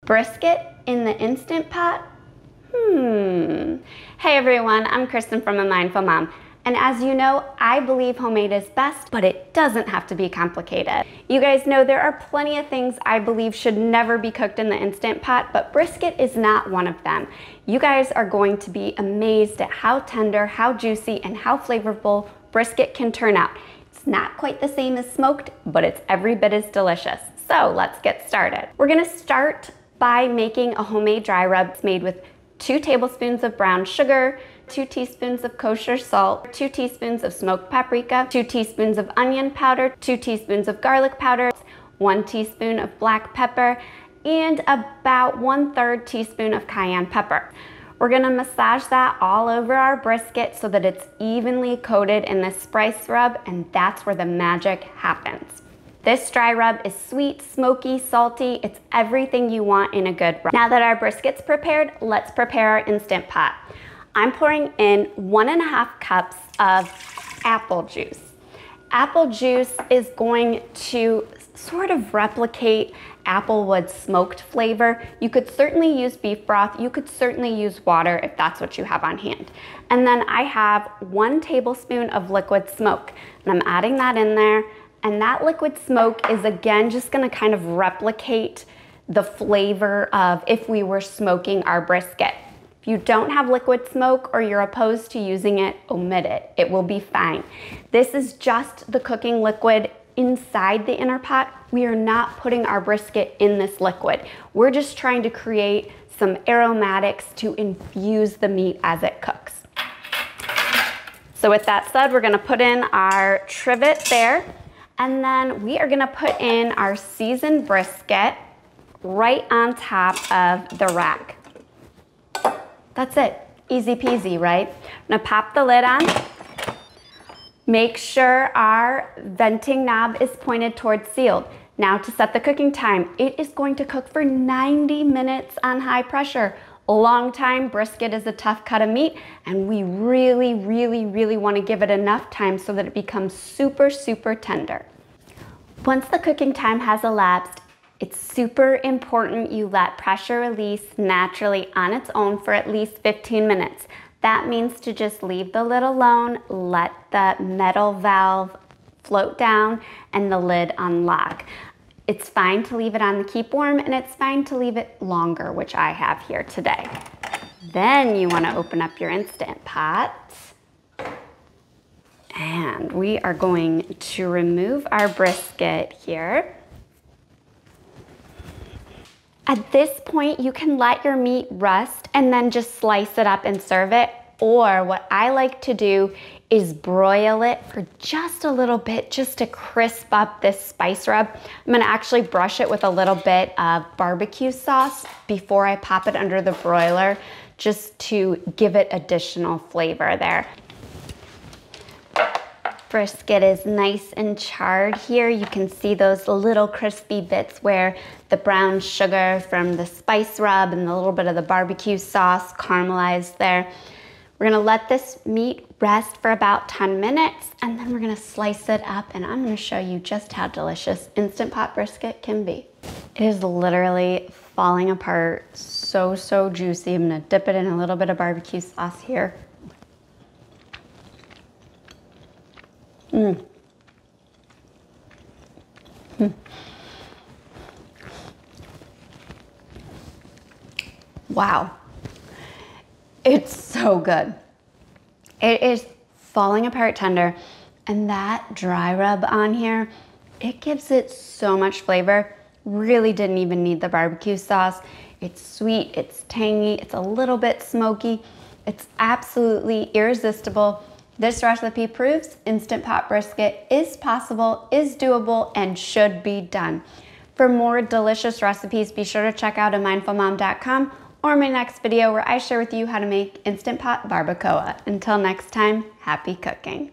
Brisket in the Instant Pot? Hey everyone, I'm Kristen from A Mindful Mom. And as you know, I believe homemade is best, but it doesn't have to be complicated. You guys know there are plenty of things I believe should never be cooked in the Instant Pot, but brisket is not one of them. You guys are going to be amazed at how tender, how juicy, and how flavorful brisket can turn out. It's not quite the same as smoked, but it's every bit as delicious. So let's get started. We're gonna start by making a homemade dry rub. It's made with 2 tablespoons of brown sugar, 2 teaspoons of kosher salt, 2 teaspoons of smoked paprika, 2 teaspoons of onion powder, 2 teaspoons of garlic powder, 1 teaspoon of black pepper, and about 1/3 teaspoon of cayenne pepper. We're gonna massage that all over our brisket so that it's evenly coated in this spice rub, and that's where the magic happens. This dry rub is sweet, smoky, salty. It's everything you want in a good rub. Now that our brisket's prepared, let's prepare our Instant Pot. I'm pouring in 1.5 cups of apple juice. Apple juice is going to sort of replicate applewood smoked flavor. You could certainly use beef broth. You could certainly use water if that's what you have on hand. And then I have 1 tablespoon of liquid smoke, and I'm adding that in there. And that liquid smoke is again just gonna kind of replicate the flavor of if we were smoking our brisket. If you don't have liquid smoke or you're opposed to using it, omit it. It will be fine. This is just the cooking liquid inside the inner pot. We are not putting our brisket in this liquid. We're just trying to create some aromatics to infuse the meat as it cooks. So with that said, we're gonna put in our trivet there. And then we are gonna put in our seasoned brisket right on top of the rack. That's it, easy peasy, right? I'm gonna pop the lid on. Make sure our venting knob is pointed towards sealed. Now to set the cooking time, it is going to cook for 90 minutes on high pressure. A long time. Brisket is a tough cut of meat, and we really want to give it enough time so that it becomes super tender. Once the cooking time has elapsed, it's super important you let pressure release naturally on its own for at least 15 minutes. That means to just leave the lid alone, let the metal valve float down, and the lid unlock. It's fine to leave it on the keep warm, and it's fine to leave it longer, which I have here today. Then you want to open up your Instant Pot. And we are going to remove our brisket here. At this point, you can let your meat rust and then just slice it up and serve it. Or what I like to do is broil it for just a little bit, just to crisp up this spice rub. I'm gonna actually brush it with a little bit of barbecue sauce before I pop it under the broiler, just to give it additional flavor there. Brisket is nice and charred here. You can see those little crispy bits where the brown sugar from the spice rub and the little bit of the barbecue sauce caramelized there. We're gonna let this meat rest for about 10 minutes, and then we're gonna slice it up, and I'm gonna show you just how delicious Instant Pot brisket can be. It is literally falling apart, so juicy. I'm gonna dip it in a little bit of barbecue sauce here. Wow, it's so good. It is falling apart tender, and that dry rub on here, it gives it so much flavor. Really didn't even need the barbecue sauce. It's sweet, it's tangy, it's a little bit smoky. It's absolutely irresistible. This recipe proves Instant Pot brisket is possible, is doable, and should be done. For more delicious recipes, be sure to check out amindfulmom.com or my next video where I share with you how to make Instant Pot barbacoa. Until next time, happy cooking.